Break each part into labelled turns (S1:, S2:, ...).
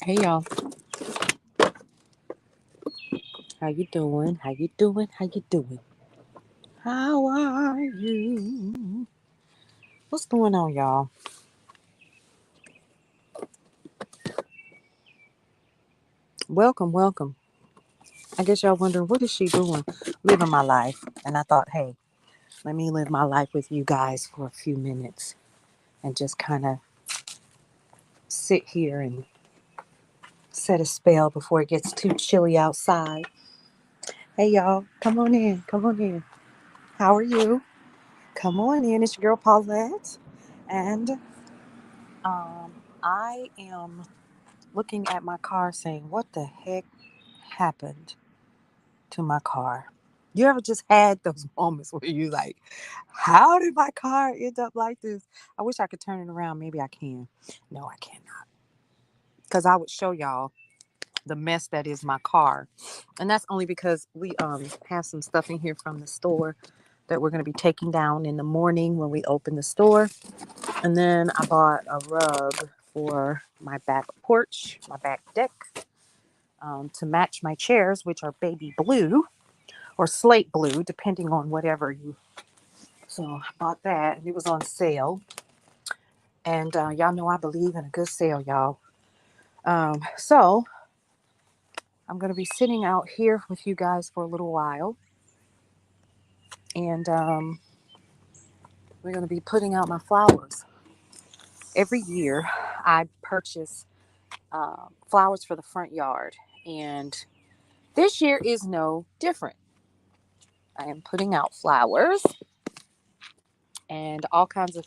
S1: Hey y'all, how you doing? How you doing? How you doing? How are you? What's going on, y'all? Welcome, welcome. I guess y'all wondering what is she doing? Living my life. And I thought, hey, let me live my life with you guys for a few minutes and just kind of sit here and set a spell before it gets too chilly outside. Hey y'all, come on in, come on in. How are you? Come on in. It's your girl Paulette. And um I am looking at my car saying, what the heck happened to my car? You ever just had those moments where you like, how did my car end up like this? I wish I could turn it around. Maybe I can. No, I cannot. Because I would show y'all the mess that is my car. And that's only because we have some stuff in here from the store that we're going to be taking down in the morning when we open the store. And then I bought a rug for my back porch, my back deck, to match my chairs, which are baby blue or slate blue, depending on whatever you. So I bought that, and it was on sale. And y'all know I believe in a good sale, y'all. So I'm going to be sitting out here with you guys for a little while, and we're going to be putting out my flowers. Every year, I purchase flowers for the front yard, and this year is no different. I am putting out flowers and all kinds of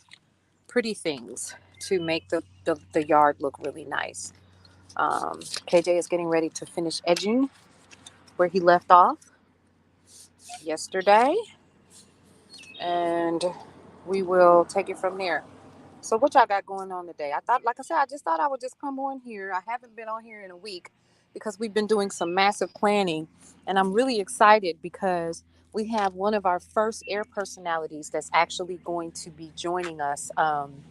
S1: pretty things to make the yard look really nice. KJ is getting ready to finish edging where he left off yesterday, and we will take it from there. So, what y'all got going on today? I thought, like I said, I just thought I would just come on here. I haven't been on here in a week because we've been doing some massive planning, and I'm really excited because we have one of our first air personalities that's actually going to be joining us on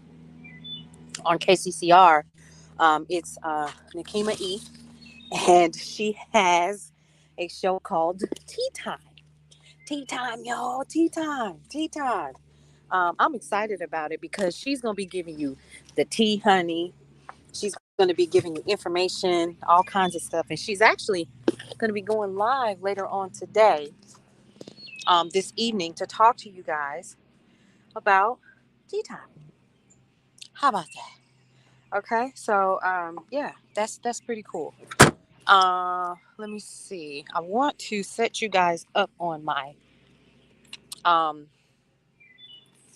S1: KCCR. It's Nikema E, and she has a show called Tea Time. Tea Time, y'all. Tea Time. Tea Time. I'm excited about it because she's going to be giving you the tea, honey. She's going to be giving you information, all kinds of stuff. And she's actually going to be going live later on today, this evening, to talk to you guys about tea time. How about that? Okay, so yeah, that's pretty cool. Let me see. I want to set you guys up on my I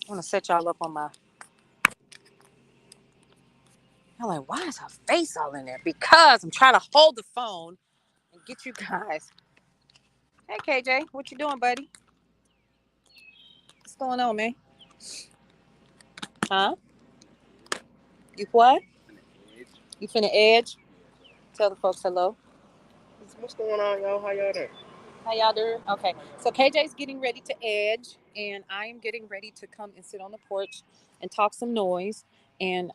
S1: want to set y'all up on my. I'm like, why is her face all in there? Because I'm trying to hold the phone and get you guys. Hey KJ, what you doing, buddy? What's going on, man? Huh? You what? You finna edge? Tell the folks hello.
S2: What's going on, y'all? How y'all doing?
S1: How y'all doing? Okay. So KJ's getting ready to edge, and I am getting ready to come and sit on the porch and talk some noise. And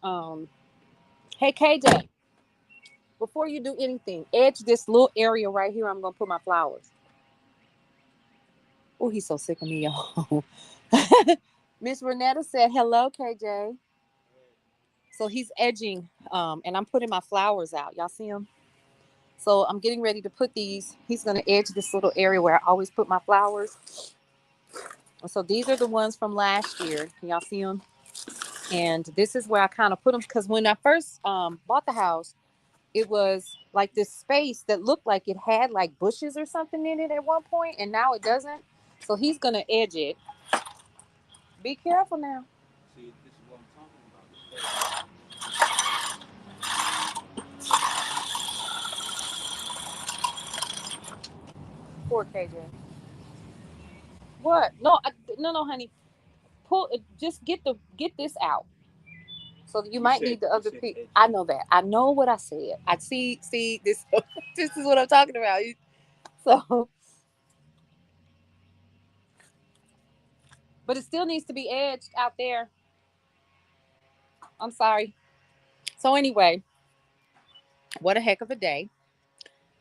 S1: hey KJ, before you do anything, edge this little area right here. I'm gonna put my flowers. Oh, he's so sick of me, y'all. Miss Renetta said hello, KJ. So he's edging, and I'm putting my flowers out. Y'all see him? So I'm getting ready to put these. He's gonna edge this little area where I always put my flowers. So these are the ones from last year. Can y'all see them? And this is where I kind of put them because when I first bought the house, it was like this space that looked like it had like bushes or something in it at one point, and now it doesn't. So he's gonna edge it. Be careful now.
S2: See, this is what I'm talking about.
S1: Poor KJ. What? No, no, honey. Pull. Just get this out. So you might need the
S2: You
S1: other
S2: said
S1: piece.
S2: edge.
S1: I know that. I know what I said. I see this. This is what I'm talking about. So, but it still needs to be edged out there. I'm sorry. So anyway, What a heck of a day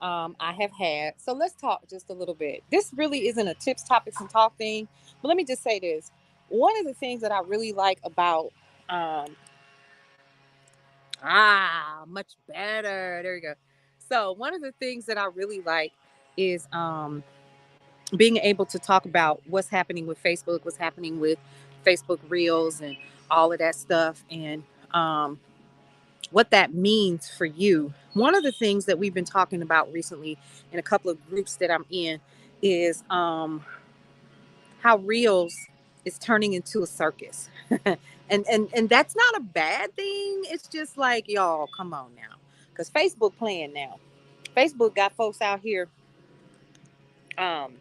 S1: I have had. So let's talk just a little bit. This really isn't a tips, topics, and talk thing, but let me just say this. One of the things that I really like about um, much better. There you go. So one of the things that I really like is being able to talk about what's happening with Facebook, what's happening with Facebook Reels, and all of that stuff, and um, what that means for you. One of the things that we've been talking about recently in a couple of groups that I'm in is how Reels is turning into a circus. And that's not a bad thing. It's just like, y'all, come on now. Because Facebook playing now. Facebook got folks out here um,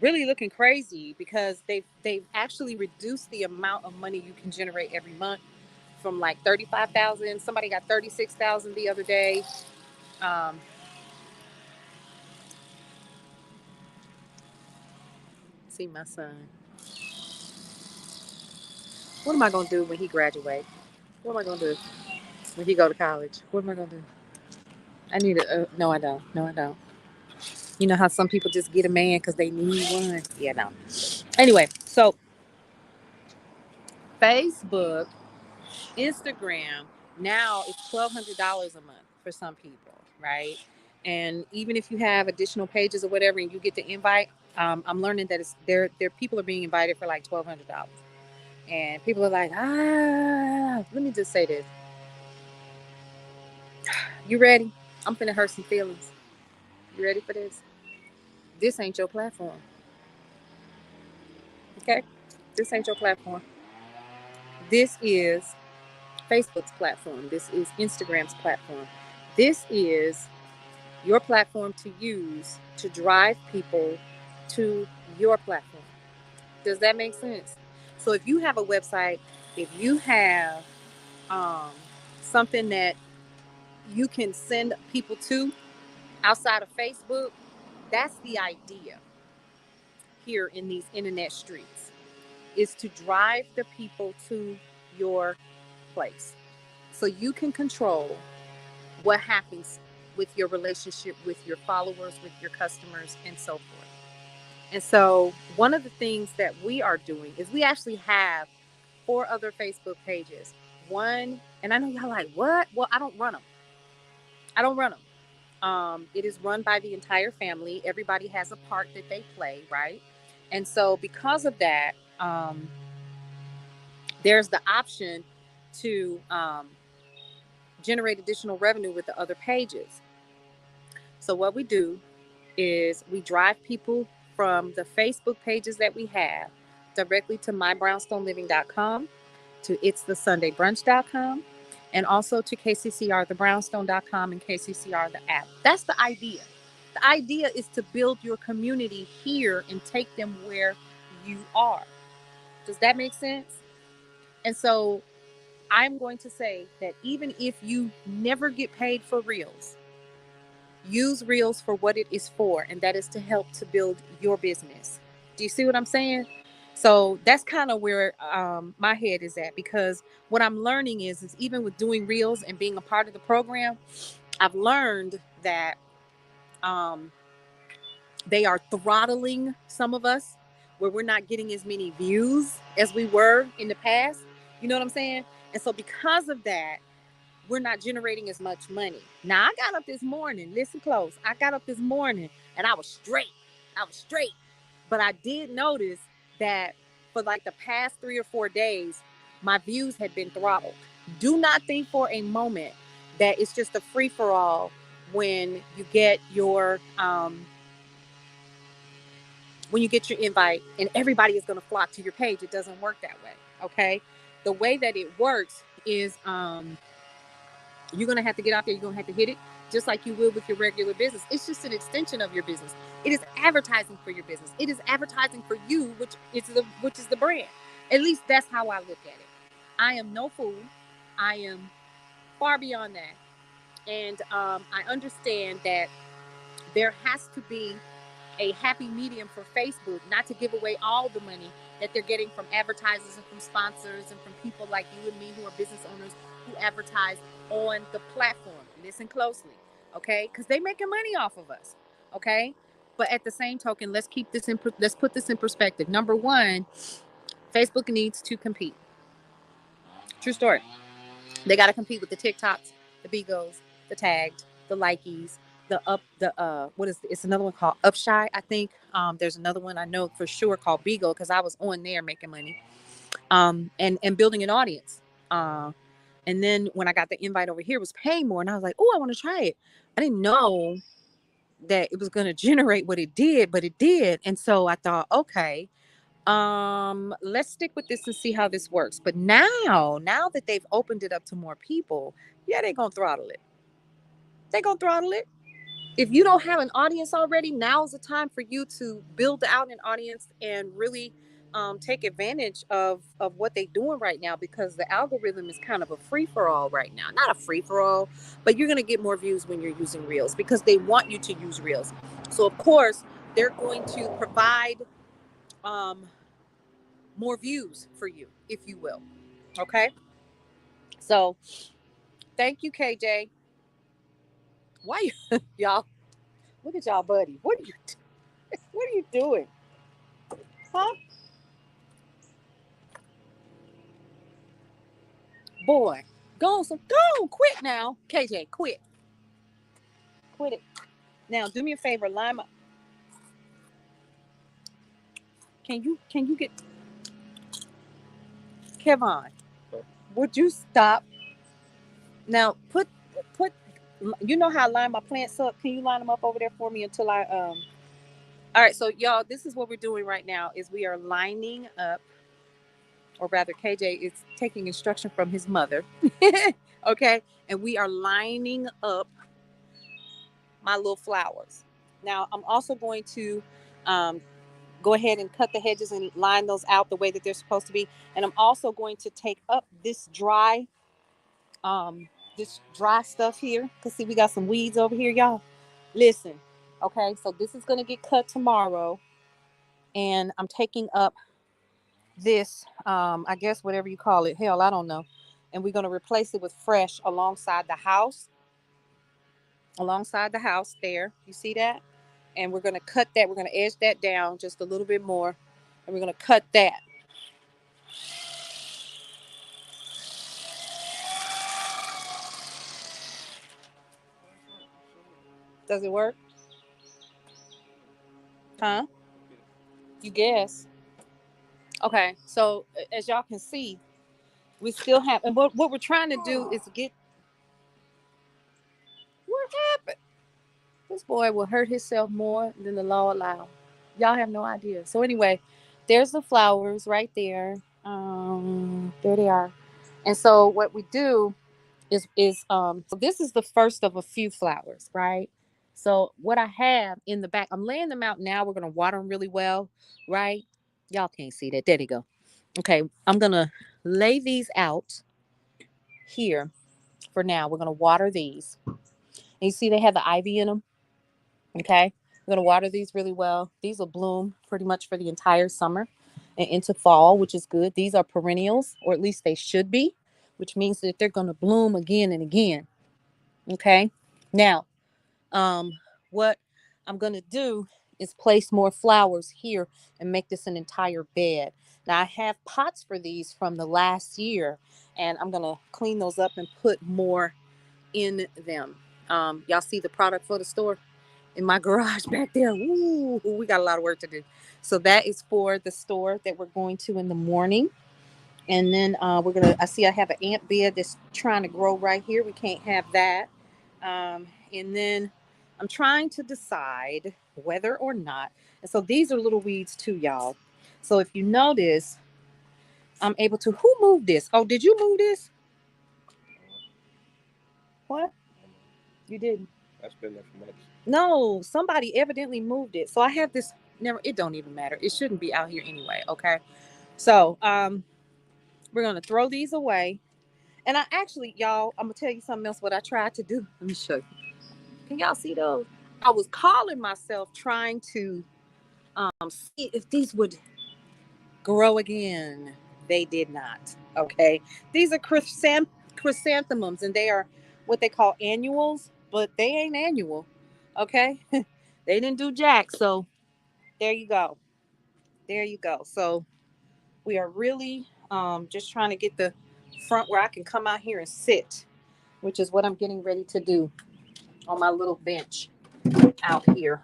S1: really looking crazy because they've actually reduced the amount of money you can generate every month from like 35,000. Somebody got 36,000 the other day. Um, see my son. What am I gonna do when he graduates? What am I gonna do when he go to college? What am I gonna do? I need a no. I don't. No, I don't. You know how some people just get a man because they need one. Yeah, no. Anyway, so Facebook, Instagram now is $1,200 a month for some people, right? And even if you have additional pages or whatever, and you get the invite, I'm learning that it's there. People are being invited for like $1,200, and people are like, Let me just say this. You ready? I'm finna hurt some feelings. You ready for this? This ain't your platform, okay? This ain't your platform. This is Facebook's platform. This is Instagram's platform. This is your platform to use to drive people to your platform. Does that make sense? So if you have a website, if you have um, something that you can send people to outside of Facebook, that's the idea here in these internet streets, is to drive the people to your place so you can control what happens with your relationship with your followers, with your customers, and so forth. And so, one of the things that we are doing is we actually have 4 other Facebook pages. One, and I know y'all like, what? Well, I don't run them. I don't run them. It is run by the entire family. Everybody has a part that they play, right? And so, because of that, there's the option to generate additional revenue with the other pages. So, what we do is we drive people from the Facebook pages that we have directly to mybrownstonerliving.com, to itstheSundayBrunch.com, and also to kccrthebrownstone.com and KCCR the app. That's the idea. The idea is to build your community here and take them where you are. Does that make sense? And so I'm going to say that even if you never get paid for Reels, use Reels for what it is for, and that is to help to build your business. Do you see what I'm saying? So that's kind of where my head is at, because what I'm learning is even with doing Reels and being a part of the program, I've learned that um, they are throttling some of us, where we're not getting as many views as we were in the past. You know what I'm saying? And so because of that, we're not generating as much money. Now, I got up this morning, listen close. I got up this morning and I was straight. I was straight. But I did notice that for like the past 3 or 4 days, my views had been throttled. Do not think for a moment that it's just a free for all when you get your invite and everybody is going to flock to your page. It doesn't work that way. Okay. The way that it works is you're going to have to get out there. You're going to have to hit it just like you will with your regular business. It's just an extension of your business. It is advertising for your business. It is advertising for you, which is the brand. At least that's how I look at it. I am no fool. I am far beyond that. And I understand that there has to be a happy medium for Facebook, not to give away all the money, that they're getting from advertisers and from sponsors and from people like you and me who are business owners who advertise on the platform. Listen closely, okay? Because they're making money off of us, okay? But at the same token, let's put this in perspective. Number one, Facebook needs to compete. True story. They got to compete with the TikToks, the Bigos, the Tagged, the Likeys, it's another one called Upshy, I think. There's another one I know for sure called Beagle because I was on there making money, and building an audience. And then when I got the invite over here, it was paying more, and I was like, oh, I want to try it. I didn't know that it was going to generate what it did, but it did. And so I thought, okay, let's stick with this and see how this works. But now that they've opened it up to more people, yeah, they're going to throttle it. They're going to throttle it. If you don't have an audience already, now's the time for you to build out an audience and really take advantage of what they're doing right now, because the algorithm is kind of a free-for-all right now. Not a free-for-all, but you're going to get more views when you're using Reels because they want you to use Reels. So, of course, they're going to provide more views for you, if you will. Okay? So, thank you, KJ. Why you, y'all? Look at y'all, buddy. What are you doing? Huh? Boy, go on, quit now. KJ, quit. Quit it. Now do me a favor, Lima. Can you get Kevon? Would you stop? Now put you know how I line my plants up? Can you line them up over there for me until I all right, so y'all, this is what we're doing right now is we are lining up, or rather KJ is taking instruction from his mother. Okay? And we are lining up my little flowers. Now, I'm also going to go ahead and cut the hedges and line those out the way that they're supposed to be. And I'm also going to take up this dry stuff here. Because see, we got some weeds over here, y'all. Listen, okay, so this is going to get cut tomorrow. And I'm taking up this, I guess, whatever you call it. Hell, I don't know. And we're going to replace it with fresh alongside the house. Alongside the house there. You see that? And we're going to cut that. We're going to edge that down just a little bit more. And we're going to cut that. Does it work? Huh? You guess. Okay. So as y'all can see, we still have, and what we're trying to do is get, what happened? This boy will hurt himself more than the law allow. Y'all have no idea. So anyway, there's the flowers right there. There they are. And so what we do is so this is the first of a few flowers, right? So what I have in the back, I'm laying them out now. We're gonna water them really well, right? Y'all can't see that. There they go. Okay, I'm gonna lay these out here for now. We're gonna water these. And you see they have the ivy in them. Okay, I'm gonna water these really well. These will bloom pretty much for the entire summer and into fall, which is good. These are perennials, or at least they should be, which means that they're gonna bloom again and again. Okay, now what I'm gonna do is place more flowers here and make this an entire bed. Now I have pots for these from the last year, and I'm gonna clean those up and put more in them. Y'all see the product for the store in my garage back there. Ooh, we got a lot of work to do. So that is for the store that we're going to in the morning. And then I see I have an ant bed that's trying to grow right here. We can't have that. And then I'm trying to decide whether or not. And so these are little weeds too, y'all. So if you notice, I'm able to. Who moved this? Oh, did you move this? What? You didn't.
S2: That's been there for months.
S1: No, somebody evidently moved it. So I have this. Never. It don't even matter. It shouldn't be out here anyway. Okay. So we're gonna throw these away. And I actually, y'all, I'm gonna tell you something else. What I tried to do. Let me show you. Can y'all see those? I was calling myself trying to see if these would grow again. They did not. Okay. These are chrysanthemums, and they are what they call annuals, but they ain't annual. Okay. They didn't do jack. So there you go. There you go. So we are really just trying to get the front where I can come out here and sit, which is what I'm getting ready to do on my little bench out here.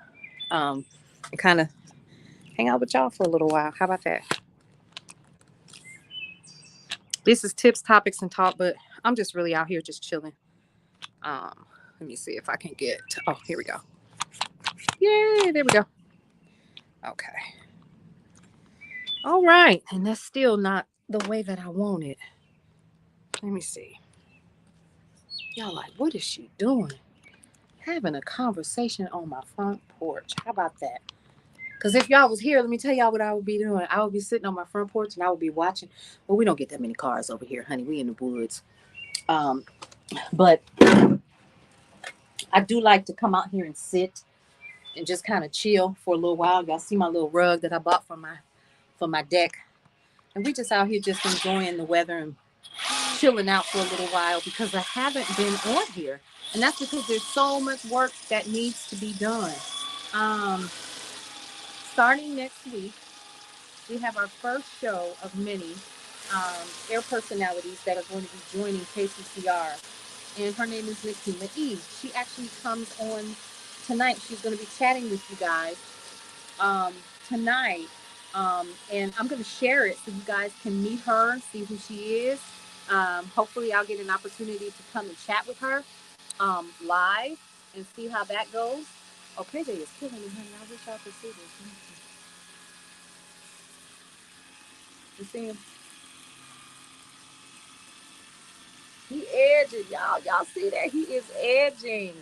S1: And kind of hang out with y'all for a little while. How about that? This is tips, topics, and talk, but I'm just really out here just chilling. Let me see if I can get. Oh, here we go. Yay! There we go. Okay. All right, and that's still not the way that I want it. Let me see. Y'all like, what is she doing? Having a conversation on my front porch. How about that? Because if y'all was here, let me tell y'all what I would be doing. I would be sitting on my front porch and I would be watching. Well, we don't get that many cars over here, honey. We in the woods. But I do like to come out here and sit and just kind of chill for a little while. Y'all see my little rug that I bought for my deck, and we just out here just enjoying the weather and chilling out for a little while because I haven't been on here, and that's because there's so much work that needs to be done. Um, Starting next week, we have our first show of many air personalities that are going to be joining KCCR, and her name is Miss Tima E. She actually comes on tonight. She's going to be chatting with you guys tonight, and I'm going to share it so you guys can meet her, see who she is. Hopefully, I'll get an opportunity to come and chat with her live and see how that goes. Oh, KJ is killing me, honey. I wish y'all could see this. You see him? He edging, y'all. Y'all see that? He is edging.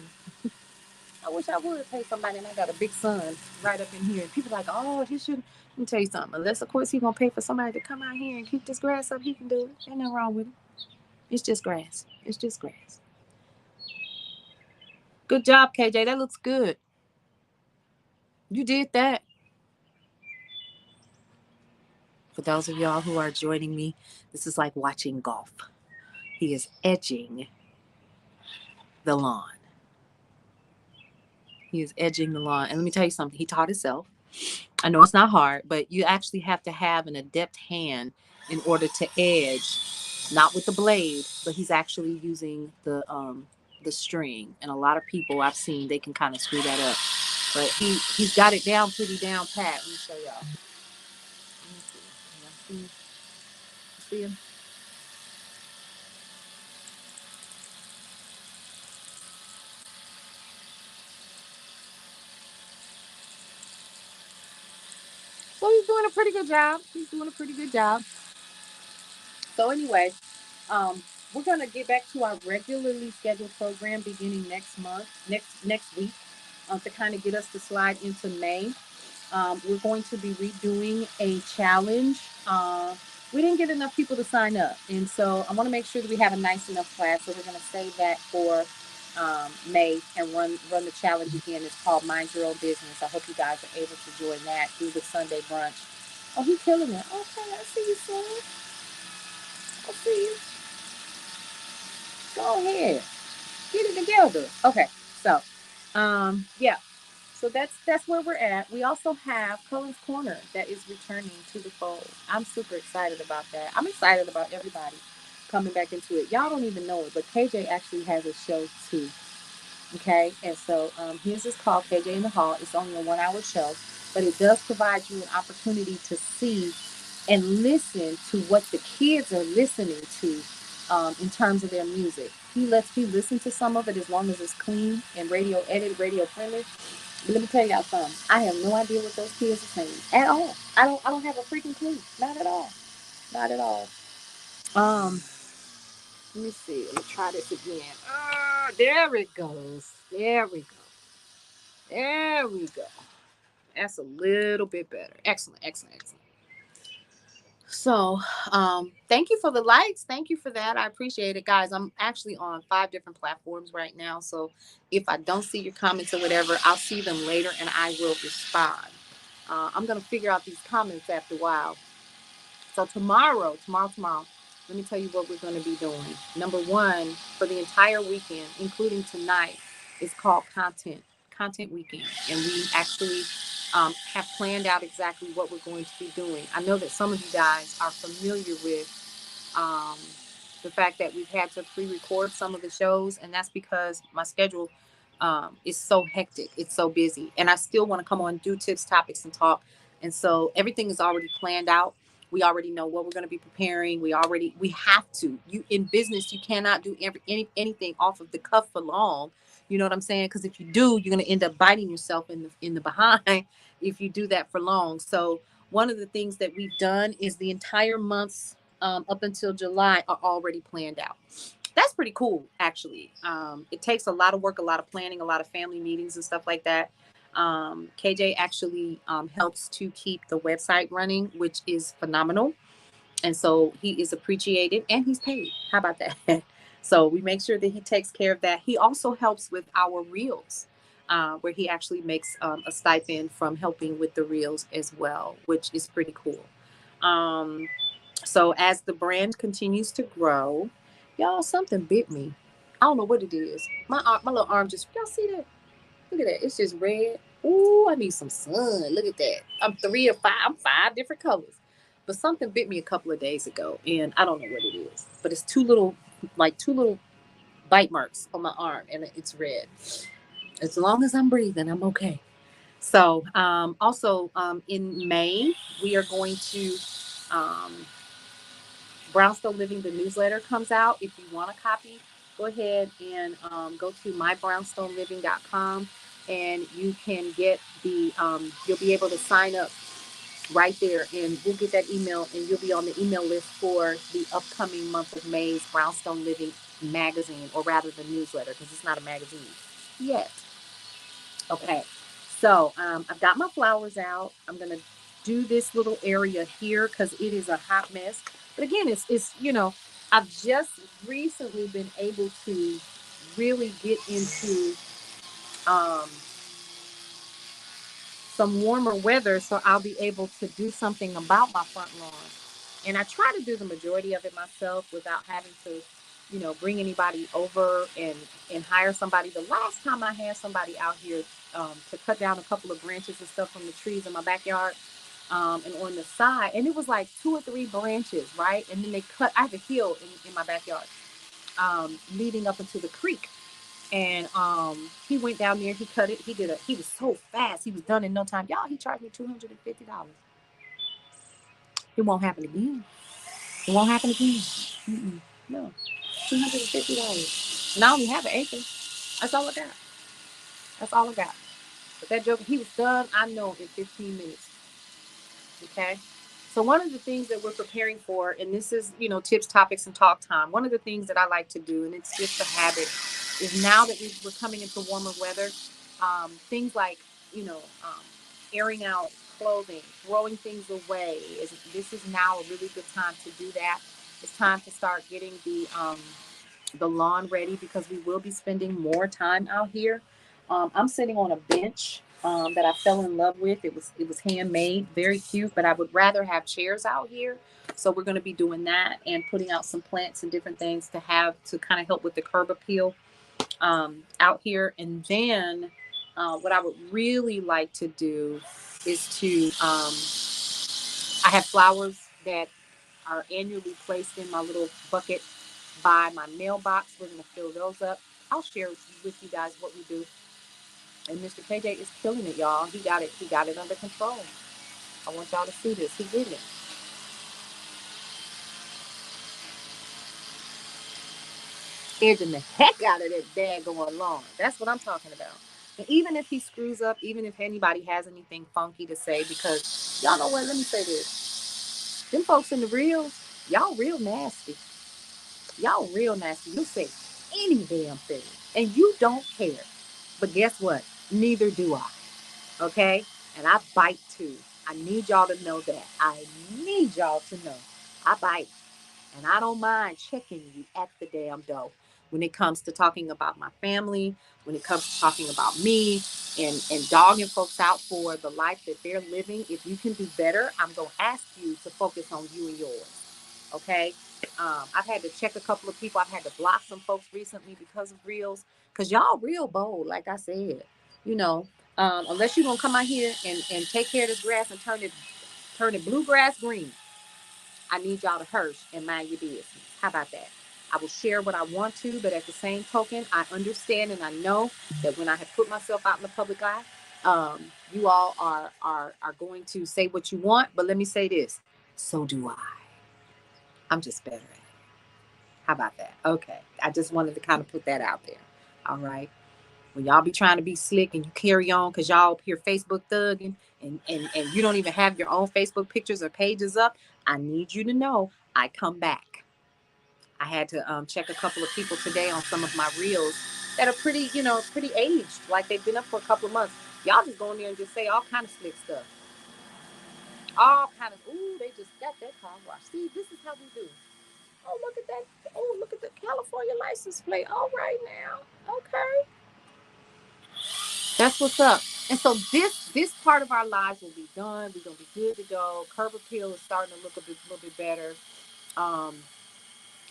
S1: I wish I would pay somebody, and I got a big son right up in here. And people are like, oh, he should. Let me tell you something. Unless, of course, he's going to pay for somebody to come out here and keep this grass up, he can do it. Ain't nothing wrong with it. It's just grass. It's just grass. Good job, KJ. That looks good. You did that. For those of y'all who are joining me, this is like watching golf. He is edging the lawn. He is edging the lawn. And let me tell you something. He taught himself. I know it's not hard, but you actually have to have an adept hand in order to edge, not with the blade, but he's actually using the string. And a lot of people I've seen, they can kind of screw that up. But he's got it down pretty down pat. Let me show y'all. Let me see. Y'all see him? So he's doing a pretty good job. He's doing a pretty good job. So anyway, we're gonna get back to our regularly scheduled program beginning next week, to kind of get us to slide into May. We're going to be redoing a challenge. We didn't get enough people to sign up, and so I want to make sure that we have a nice enough class. So we're going to save that for May and run the challenge again. It's called Mind Your Own Business. I hope you guys are able to join that through the Sunday brunch. Oh, he's killing it. Okay, I see you, son. I see you. Go ahead, get it together. Okay, so yeah. So that's where we're at. We also have Cullen's Corner that is returning to the fold. I'm super excited about that. I'm excited about everybody coming back into it. Y'all don't even know it, but KJ actually has a show too. Okay, and so his is called KJ in the Hall. It's only a 1 hour show, but it does provide you an opportunity to see and listen to what the kids are listening to in terms of their music. He lets me listen to some of it as long as it's clean and radio edited, radio friendly. But let me tell y'all something. I have no idea what those kids are saying at all. I don't have a freaking clue. Not at all. Not at all. Um, Let me see. Let me try this again. There it goes. There we go. There we go. That's a little bit better. Excellent, excellent, excellent. So, thank you for the likes. Thank you for that. I appreciate it, guys. I'm actually on 5 different platforms right now. So, if I don't see your comments or whatever, I'll see them later and I will respond. I'm going to figure out these comments after a while. So tomorrow, let me tell you what we're going to be doing. Number one, for the entire weekend, including tonight, is called Content Weekend. And we actually have planned out exactly what we're going to be doing. I know that some of you guys are familiar with um, the fact that we've had to pre-record some of the shows, and that's because my schedule is so hectic. It's so busy, and I still want to come on, do tips, topics, and talk. And so everything is already planned out. We already know what we're going to be preparing. We have to. You in business, you cannot do anything off of the cuff for long. You know what I'm saying? Because if you do, you're going to end up biting yourself in the behind if you do that for long. So one of the things that we've done is the entire months up until July are already planned out. That's pretty cool, actually. It takes a lot of work, a lot of planning, a lot of family meetings and stuff like that. KJ actually helps to keep the website running, which is phenomenal. And so he is appreciated and he's paid. How about that? So we make sure that he takes care of that. He also helps with our reels, where he actually makes a stipend from helping with the reels as well, which is pretty cool. Um, so as the brand continues to grow, y'all, something bit me. I don't know what it is. My little arm just, y'all see that? Look at that. It's just red. Ooh, I need some sun. Look at that. I'm 3 or 5. I'm 5 different colors. But something bit me a couple of days ago, and I don't know what it is. But it's two little bite marks on my arm, and it's red. As long as I'm breathing, I'm okay. So, also in May, we are going to um, Brownstone Living, the newsletter comes out. If you want a copy, go ahead and go to mybrownstonerliving.com and you can get you'll be able to sign up right there and we'll get that email and you'll be on the email list for the upcoming month of May's Brownstone Living magazine, or rather the newsletter, because it's not a magazine yet. Okay, so I've got my flowers out. I'm gonna do this little area here because it is a hot mess. But again, I've just recently been able to really get into um, some warmer weather, so I'll be able to do something about my front lawn. And I try to do the majority of it myself without having to, bring anybody over and hire somebody. The last time I had somebody out here to cut down a couple of branches and stuff from the trees in my backyard, and on the side, and it was like 2 or 3 branches, right? And then I have a hill in my backyard, leading up into the creek. And he went down there, he cut it, he was so fast, he was done in no time. Y'all, he charged me $250. It won't happen again. It won't happen again. Mm-mm. No. $250. And I only have an acre. That's all I got. That's all I got. But that joker, he was done, I know, in 15 minutes. Okay. So one of the things that we're preparing for, and this is, tips, topics, and talk time. One of the things that I like to do, and it's just a habit, is now that we're coming into warmer weather, things like, airing out clothing, throwing things away. This is now a really good time to do that. It's time to start getting the lawn ready because we will be spending more time out here. I'm sitting on a bench that I fell in love with. It was handmade, very cute, but I would rather have chairs out here. So we're going to be doing that and putting out some plants and different things to have to kind of help with the curb appeal out here. And then what I would really like to do is I have flowers that are annually placed in my little bucket by my mailbox. We're going to fill those up. I'll share with you guys what we do. And Mr. KJ is killing it, y'all. He got it. He got it under control. I want y'all to see this. He did it. Edging the heck out of that daggone lawn. That's what I'm talking about. And even if he screws up, even if anybody has anything funky to say, because y'all know what? Let me say this. Them folks in the reels, y'all real nasty. Y'all real nasty. You say any damn thing, and you don't care. But guess what? Neither do I. Okay? And I bite too. I need y'all to know that. I need y'all to know. I bite. And I don't mind checking you at the damn door. when it comes to talking about my family, when it comes to talking about me and dogging folks out for the life that they're living. If you can do better, I'm going to ask you to focus on you and yours. Okay. I've had to check a couple of people. I've had to block some folks recently because of reels, because y'all real bold. Like I said, you know, unless you're going to come out here and take care of this grass and turn it bluegrass green, I need y'all to hush and mind your business. How about that? I will share what I want to, but at the same token, I understand and I know that when I have put myself out in the public eye, you all are going to say what you want. But let me say this: so do I. I'm just better at it. How about that? Okay. I just wanted to kind of put that out there. All right. When y'all be trying to be slick and you carry on because y'all up here Facebook thugging and you don't even have your own Facebook pictures or pages up, I need you to know I come back. I had to check a couple of people today on some of my reels that are pretty, pretty aged, like they've been up for a couple of months. Y'all just go in there and just say all kind of slick stuff. All kind of, ooh, they just got that car wash. See, this is how we do. Oh, look at that. Oh, look at the California license plate. All right now. Okay. That's what's up. And so this part of our lives will be done. We're gonna be good to go. Curb Appeal is starting to look a little bit better. Um,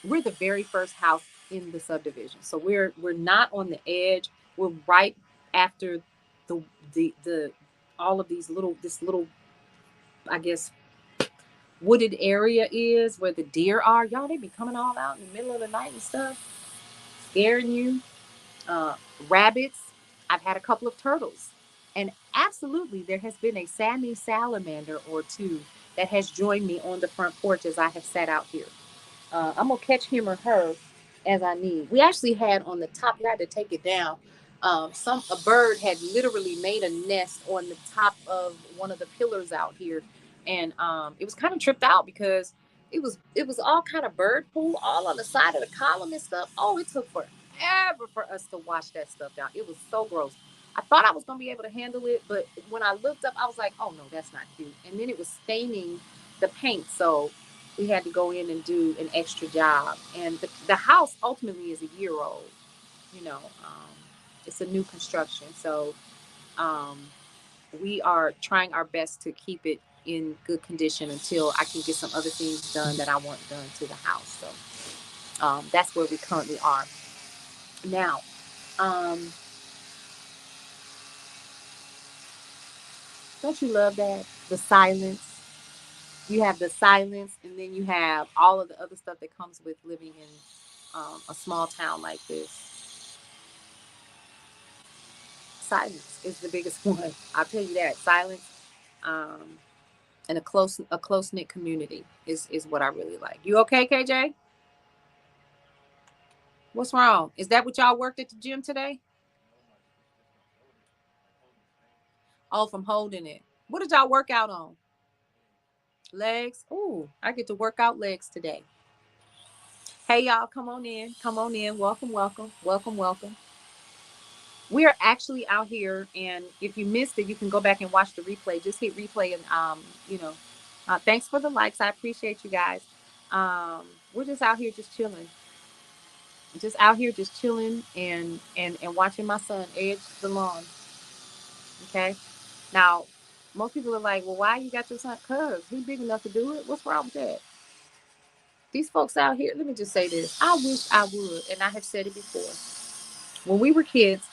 S1: we're the very first house in the subdivision, so we're not on the edge. We're right after the all of this little, I guess, wooded area is where the deer are. Y'all, they be coming all out in the middle of the night and stuff, scaring you. uh, Rabbits. I've had a couple of turtles. And absolutely, there has been a Sammy salamander or two that has joined me on the front porch as I have sat out here. I'm gonna catch him or her as I need. We actually had on the top. You had to take it down. A bird had literally made a nest on the top of one of the pillars out here, and it was kind of tripped out because it was all kind of bird poo all on the side of the column and stuff. Oh, it took forever for us to wash that stuff down. It was so gross. I thought I was gonna be able to handle it, but when I looked up, I was like, "Oh no, that's not cute." And then it was staining the paint, so we had to go in and do an extra job. And the house ultimately is a year old. You know, it's a new construction, so um, we are trying our best to keep it in good condition until I can get some other things done that I want done to the house. So that's where we currently are now. Um, don't you love that? The silence. You have the silence, and then you have all of the other stuff that comes with living in a small town like this. Silence is the biggest one. I'll tell you that. Silence, um, and a close knit community is what I really like. You okay, KJ? What's wrong? Is that what y'all worked at the gym today? Oh, from holding it. What did y'all work out on? Legs. Ooh, I get to work out legs today. Hey y'all, come on in. Come on in. Welcome, welcome, welcome, welcome. We are actually out here, and if you missed it, you can go back and watch the replay. Just hit replay, and thanks for the likes. I appreciate you guys. We're just out here, just chilling, and watching my son edge the lawn. Okay, now most people are like, "Well, why you got your son? Cause he's big enough to do it. What's wrong with that?" These folks out here. Let me just say this: I wish I would, and I have said it before. When we were kids,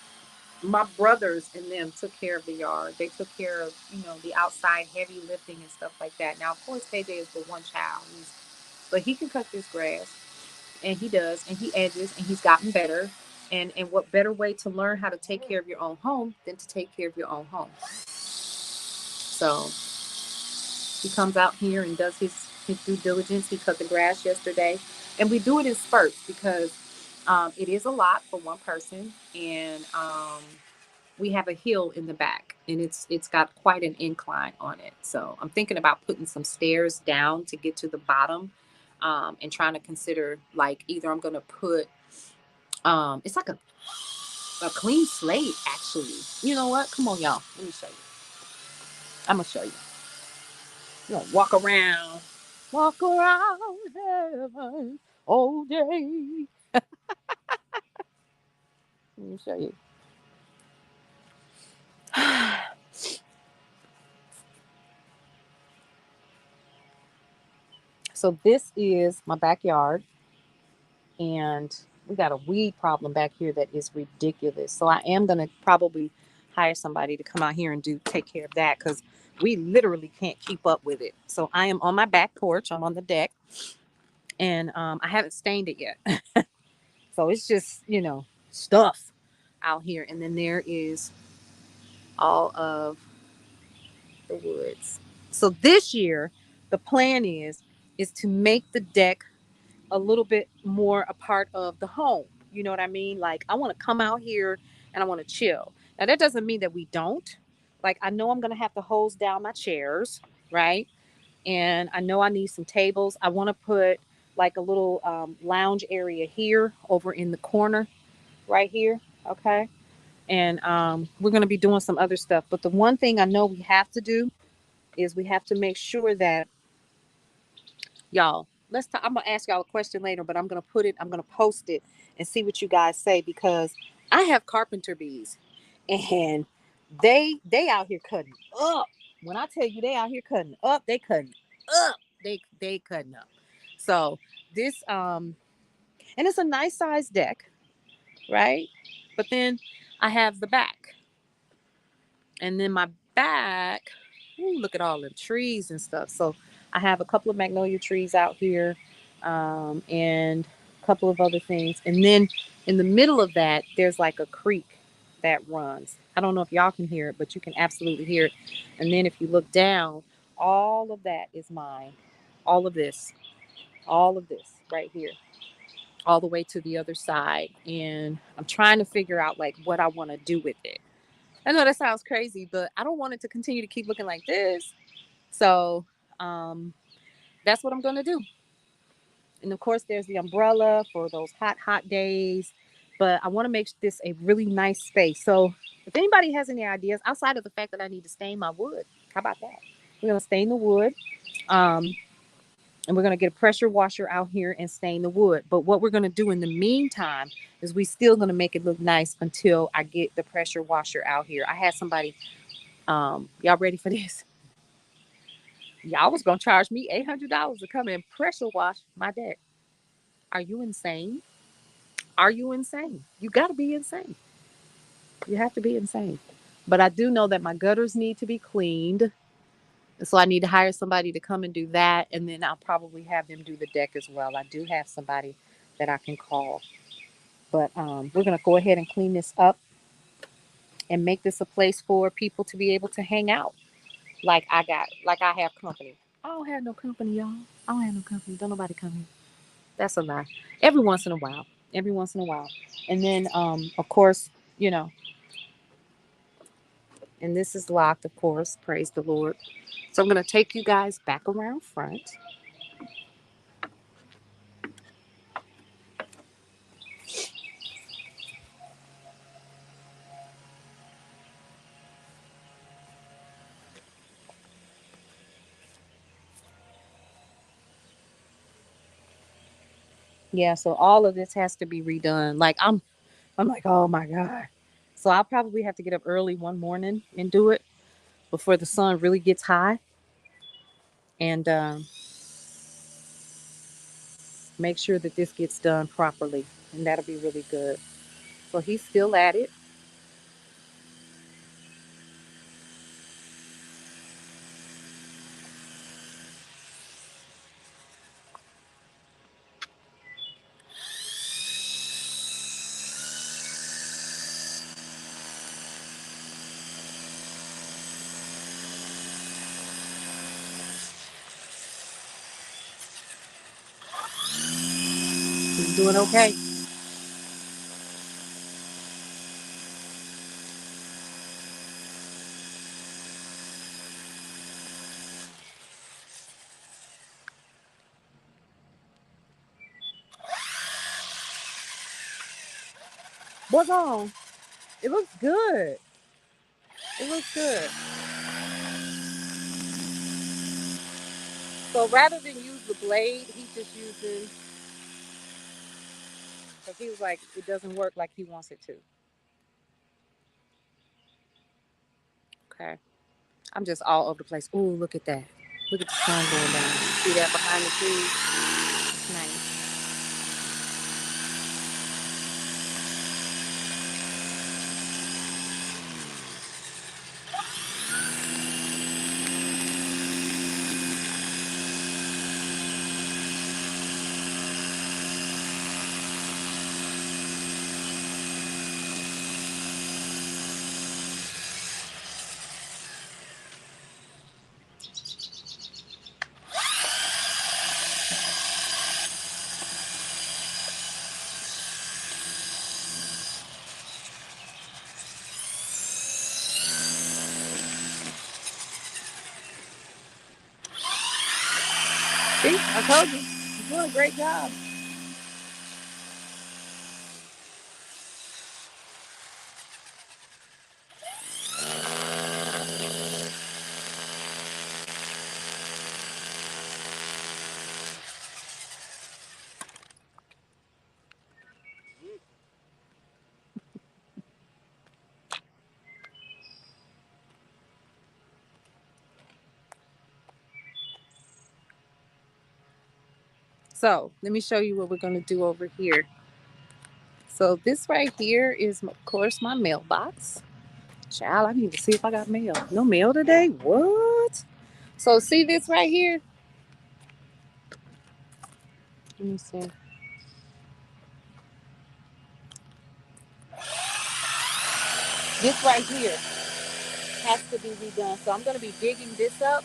S1: my brothers and them took care of the yard. They took care of, the outside heavy lifting and stuff like that. Now, of course, KJ is the one child, but he can cut this grass, and he does, and he edges, and he's gotten better. And what better way to learn how to take care of your own home than to take care of your own home? So he comes out here and does his due diligence. He cut the grass yesterday, and we do it in spurts because it is a lot for one person, and we have a hill in the back, and it's got quite an incline on it. So I'm thinking about putting some stairs down to get to the bottom, and trying to consider, like, either I'm going to put it's like a clean slate, actually. You know what? Come on, y'all. Let me show you. I'm gonna show you. You know, walk around heaven all day. me show you. So this is my backyard, and we got a weed problem back here that is ridiculous. So I am gonna probably hire somebody to come out here and take care of that because we literally can't keep up with it. So I am on my back porch. I'm on the deck, and I haven't stained it yet. So it's just stuff out here, and then there is all of the woods. So this year, the plan is to make the deck a little bit more a part of the home. You know what I mean? Like I want to come out here and I want to chill. Now that doesn't mean that we don't. Like I know I'm gonna have to hose down my chairs, right? And I know I need some tables. I want to put like a little lounge area here over in the corner, right here. Okay. And we're gonna be doing some other stuff. But the one thing I know we have to do is we have to make sure that y'all let's talk. I'm gonna ask y'all a question later, but I'm gonna post it and see what you guys say because I have carpenter bees and they out here cutting up. When I tell you they out here cutting up, they cutting up. They cutting up. So this and it's a nice size deck, right? But then I have the back, and then my back, ooh, look at all the trees and stuff. So I have a couple of magnolia trees out here, and a couple of other things. And then in the middle of that, there's like a creek that runs. I don't know if y'all can hear it, but you can absolutely hear it. And then if you look down, all of that is mine. All of this, all of this right here, all the way to the other side. And I'm trying to figure out like what I want to do with it. I know that sounds crazy, but I don't want it to continue to keep looking like this. So um, that's what I'm going to do. And of course, there's the umbrella for those hot, hot days. But I want to make this a really nice space. So if anybody has any ideas outside of the fact that I need to stain my wood, how about that? We're going to stain the wood. Um, and we're going to get a pressure washer out here and stain the wood. But what we're going to do in the meantime is we still going to make it look nice until I get the pressure washer out here. I had somebody. Y'all ready for this? Y'all was gonna charge me $800 to come and pressure wash my deck. Are you insane? Are you insane? You gotta be insane. You have to be insane. But I do know that my gutters need to be cleaned. So I need to hire somebody to come and do that. And then I'll probably have them do the deck as well. I do have somebody that I can call. But we're gonna go ahead and clean this up and make this a place for people to be able to hang out. Like I have company. I don't have no company, y'all. I don't have no company. Don't nobody come here. That's a lie. Every once in a while. Every once in a while. And then of course, you know, and this is locked, of course. Praise the Lord. So I'm gonna take you guys back around front. Yeah, so all of this has to be redone. I'm like, oh my God. So I'll probably have to get up early one morning and do it before the sun really gets high and make sure that this gets done properly. And that'll be really good. So he's still at it. He's doing okay. What's wrong? It looks good. It looks good. So rather than use the blade, he's just using, because he was like, it doesn't work like he wants it to. Okay. I'm just all over the place. Ooh, look at that. Look at the sun going down. See that behind the trees? It's nice. See, I told you. You're doing a great job. So let me show you what we're going to do over here. So this right here is, of course, my mailbox. Child, I need to see if I got mail. No mail today? What? So see this right here? Let me see. This right here has to be redone. So I'm going to be digging this up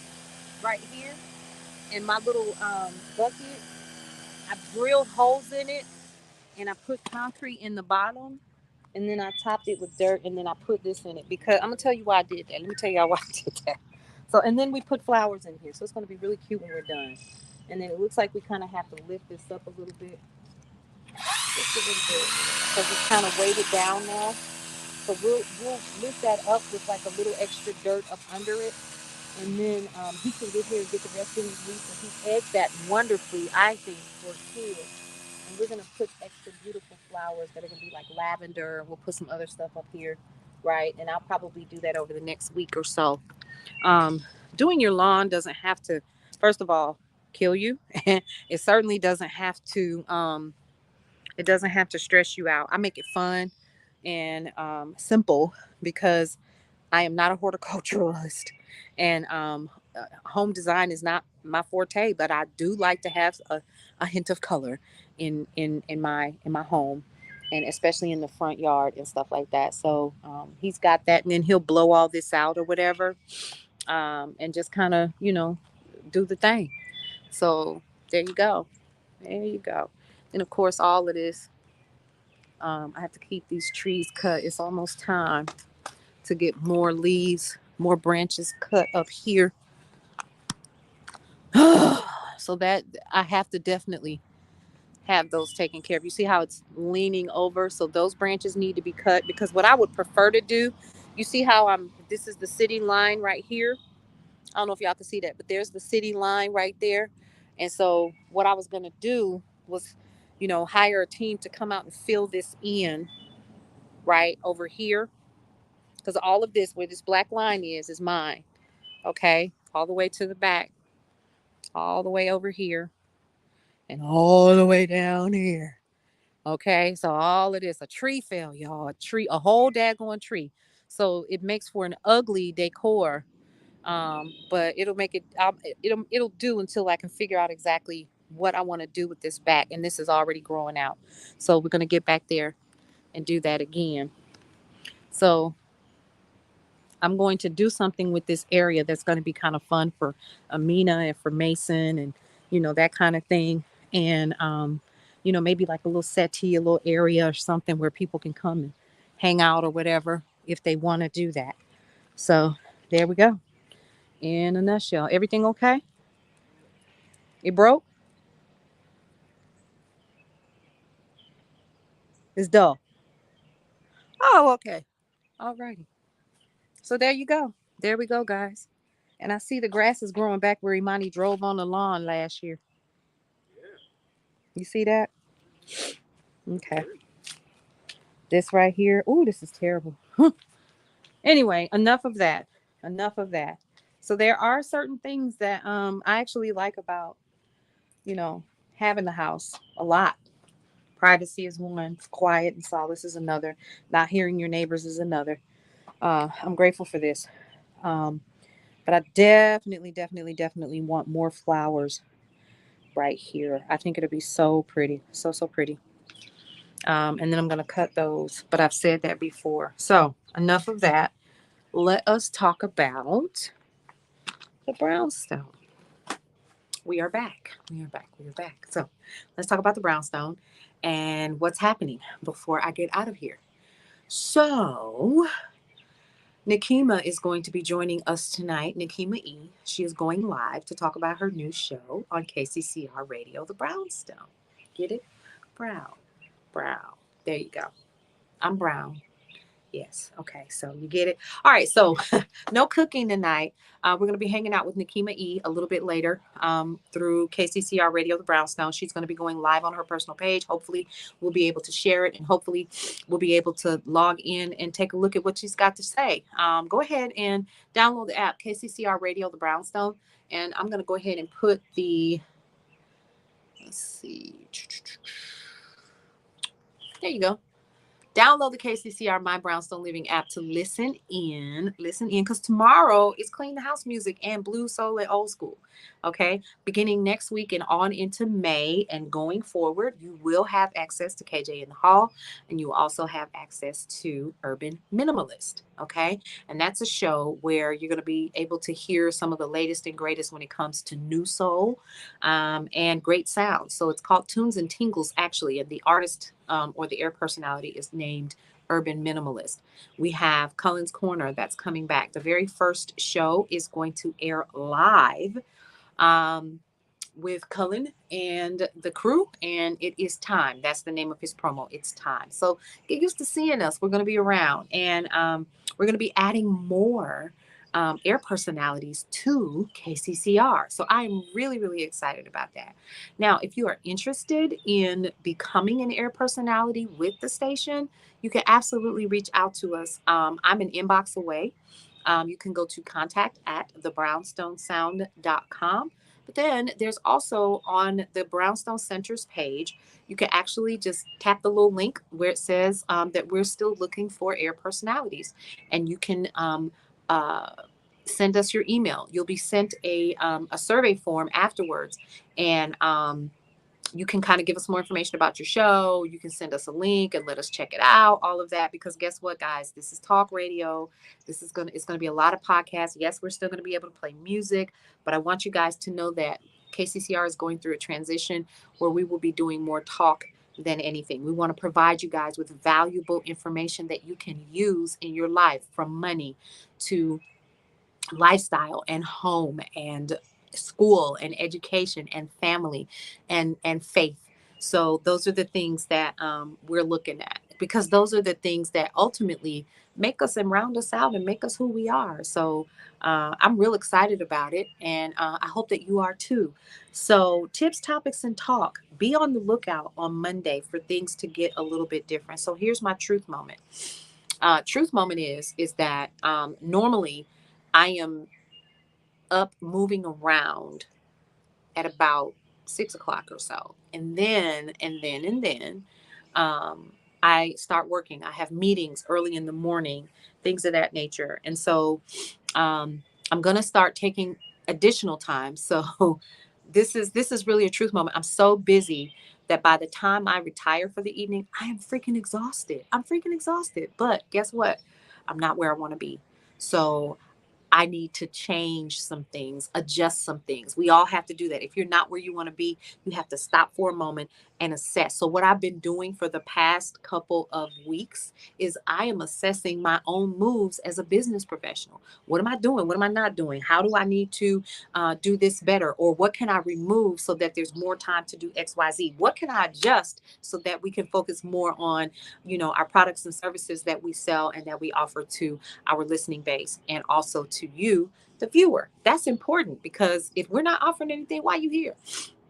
S1: right here in my little bucket. I drilled holes in it and I put concrete in the bottom and then I topped it with dirt and then I put this in it because I'm gonna tell you why I did that. Let me tell y'all why I did that. So and then we put flowers in here, so it's gonna be really cute when we're done. And then it looks like we kind of have to lift this up a little bit, just a little bit, because it's kind of weighted down now. So we'll lift that up with like a little extra dirt up under it, and then he can get here and get the rest of his leaves. And he eggs that wonderfully, I think, for kids. And we're gonna put extra beautiful flowers that are gonna be like lavender. We'll put some other stuff up here, right? And I'll probably do that over the next week or so. Um, Doing your lawn doesn't have to, first of all, kill you. It certainly doesn't have to. It doesn't have to stress you out. I make it fun and simple because I am not a horticulturalist, and home design is not my forte. But I do like to have a hint of color in my home, and especially in the front yard and stuff like that. So he's got that, and then he'll blow all this out or whatever, and just kind of do the thing. So there you go, there you go. And of course, all of this, I have to keep these trees cut. It's almost time to get more leaves, more branches cut up here. So that I have to definitely have those taken care of. You see how it's leaning over? So those branches need to be cut because what I would prefer to do, you see how this is the city line right here. I don't know if y'all can see that, but there's the city line right there. And so what I was going to do was, hire a team to come out and fill this in right over here. Because all of this, where this black line is mine. Okay. All the way to the back, all the way over here, and all the way down here. Okay, so all of this, a tree fell, y'all. A whole daggone tree. So it makes for an ugly decor, but it'll make it. It'll do until I can figure out exactly what I want to do with this back, and this is already growing out. So we're gonna get back there and do that again. So I'm going to do something with this area that's going to be kind of fun for Amina and for Mason and, that kind of thing. And, maybe like a little settee, a little area or something where people can come and hang out or whatever if they want to do that. So there we go. In a nutshell. Everything okay? It broke? It's dull. Oh, okay. All righty. So there you go. There we go, guys. And I see the grass is growing back where Imani drove on the lawn last year. You see that? Okay. This right here. Oh, this is terrible. Anyway, enough of that. Enough of that. So there are certain things that I actually like about, you know, having the house a lot. Privacy is one, quiet and solace is another, not hearing your neighbors is another. I'm grateful for this. Um, but I definitely want more flowers right here. I think it'll be so pretty, so pretty. And then I'm going to cut those, but I've said that before. So enough of that. Let us talk about the brownstone. We are back. We are back. We are back. So let's talk about the brownstone and what's happening before I get out of here. So Nikema is going to be joining us tonight. Nikema E. She is going live to talk about her new show on KCCR Radio, The Brownstone. Get it? Brown. Brown. There you go. I'm brown. Yes. Okay. So you get it. All right. So no cooking tonight. We're going to be hanging out with Nikema E a little bit later through KCCR Radio, The Brownstone. She's going to be going live on her personal page. Hopefully, we'll be able to share it, and hopefully, we'll be able to log in and take a look at what she's got to say. Go ahead and download the app KCCR Radio, The Brownstone, and I'm going to go ahead and put the. Let's see. There you go. Download the KCCR My Brownstone Living app to listen in. Listen in, because tomorrow is Clean the House music and Blue Soul and Old School. Okay. Beginning next week and on into May and going forward, you will have access to KJ in the Hall, and you will also have access to Urban Minimalist. Okay. And that's a show where you're going to be able to hear some of the latest and greatest when it comes to new soul and great sound. So it's called Tunes and Tingles, actually. And the artist or the air personality is named Urban Minimalist. We have Cullen's Corner that's coming back. The very first show is going to air live um, with Cullen and the crew, and it is time. That's the name of his promo. It's time. So get used to seeing us. We're going to be around, and we're going to be adding more air personalities to KCCR. So I'm really excited about that. Now, if you are interested in becoming an air personality with the station, you can absolutely reach out to us. I'm an inbox away. You can go to contact at thebrownstonesound.com. But then there's also on the Brownstone Center's page, you can actually just tap the little link where it says that we're still looking for air personalities. And you can uh, send us your email. You'll be sent a survey form afterwards. And you can kind of give us more information about your show. You can send us a link and let us check it out, all of that. Because guess what, guys? This is talk radio. It's gonna be a lot of podcasts. Yes, we're still gonna be able to play music, but I want you guys to know that KCCR is going through a transition where we will be doing more talk than anything. We want to provide you guys with valuable information that you can use in your life, from money to lifestyle and home and school and education and family and faith. So those are the things that we're looking at, because those are the things that ultimately make us and round us out and make us who we are. So I'm real excited about it, and I hope that you are too. So tips, topics, and talk. Be on the lookout on Monday for things to get a little bit different. So here's my truth moment. Truth moment is that normally I am up moving around at about 6 o'clock or so. And then I start working. I have meetings early in the morning, things of that nature. And so I'm going to start taking additional time. So this is really a truth moment. I'm so busy that by the time I retire for the evening, I am freaking exhausted. I'm freaking exhausted. But guess what? I'm not where I want to be. So I need to change some things, adjust some things. We all have to do that. If you're not where you want to be, you have to stop for a moment and assess. So, what I've been doing for the past couple of weeks is I am assessing my own moves as a business professional. What am I doing? What am I not doing? How do I need to do this better? Or what can I remove so that there's more time to do XYZ? What can I adjust so that we can focus more on, our products and services that we sell and that we offer to our listening base, and also to you, the viewer. That's important, because if we're not offering anything, why are you here?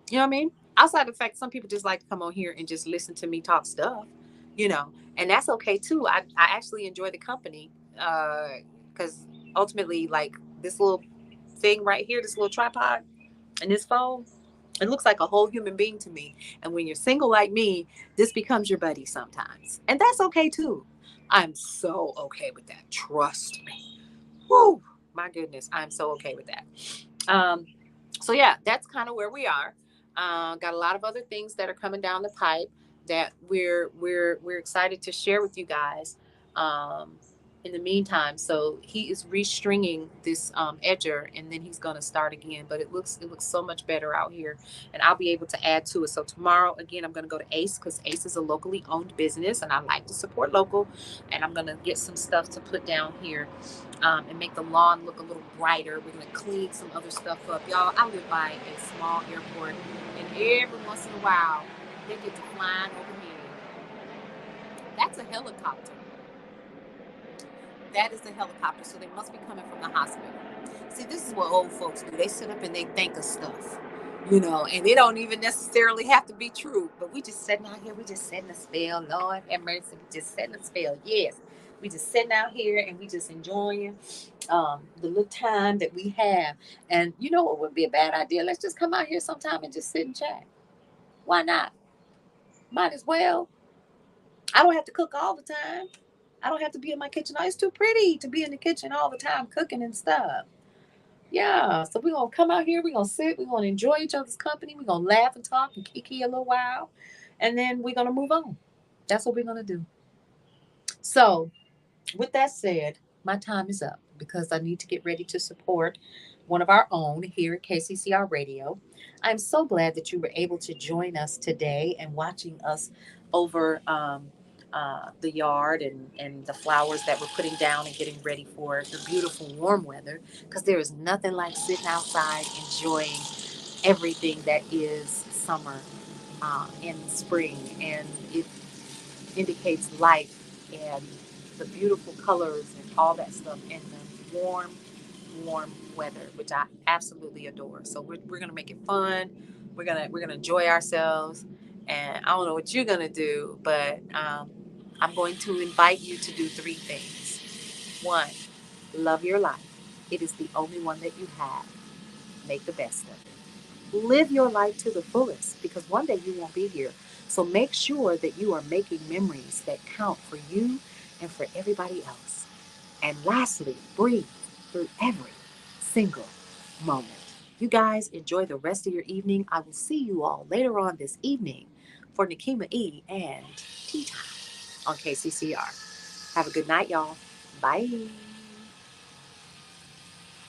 S1: You know what I mean? Outside the fact, some people just like to come on here and just listen to me talk stuff, and that's okay too. I actually enjoy the company because ultimately, like this little thing right here, this little tripod and this phone, it looks like a whole human being to me. And when you're single like me, this becomes your buddy sometimes. And that's okay too. I'm so okay with that. Trust me. Woo! My goodness, I'm so okay with that. Um, so yeah, that's kind of where we are. Got a lot of other things that are coming down the pipe that we're excited to share with you guys. Um, in the meantime, so he is restringing this edger, and then he's going to start again. But it looks so much better out here, and I'll be able to add to it. So tomorrow, again, I'm going to go to Ace because Ace is a locally owned business, and I like to support local. And I'm going to get some stuff to put down here and make the lawn look a little brighter. We're going to clean some other stuff up. Y'all, I live by a small airport, and every once in a while, they get to flying over me. That's a helicopter. That is the helicopter, so they must be coming from the hospital. See, this is what old folks do. They sit up and they think of stuff, and it don't even necessarily have to be true. But we just sitting out here, we just setting a spell. Lord have mercy, we just setting a spell. Yes, we just sitting out here and we just enjoying the little time that we have. And you know what would be a bad idea? Let's just come out here sometime and just sit and chat. Why not? Might as well. I don't have to cook all the time. I don't have to be in my kitchen. Oh, it's too pretty to be in the kitchen all the time cooking and stuff. Yeah, so we're gonna come out here, we're gonna sit, we're gonna enjoy each other's company, we're gonna laugh and talk and kiki a little while, and then we're gonna move on. That's what we're gonna do. So, with that said, my time is up because I need to get ready to support one of our own here at KCCR Radio. I'm so glad that you were able to join us today and watching us over the yard and the flowers that we're putting down and getting ready for the beautiful warm weather because there is nothing like sitting outside enjoying everything that is summer and spring, and it indicates life and the beautiful colors and all that stuff in the warm weather, which I absolutely adore. So we're gonna make it fun. We're gonna enjoy ourselves, and I don't know what you're gonna do, but I'm going to invite you to do three things. One, love your life. It is the only one that you have. Make the best of it. Live your life to the fullest because one day you won't be here. So make sure that you are making memories that count for you and for everybody else. And lastly, breathe through every single moment. You guys enjoy the rest of your evening. I will see you all later on this evening for Nikema E and Tea Time on KCCR. Have a good night, y'all. Bye.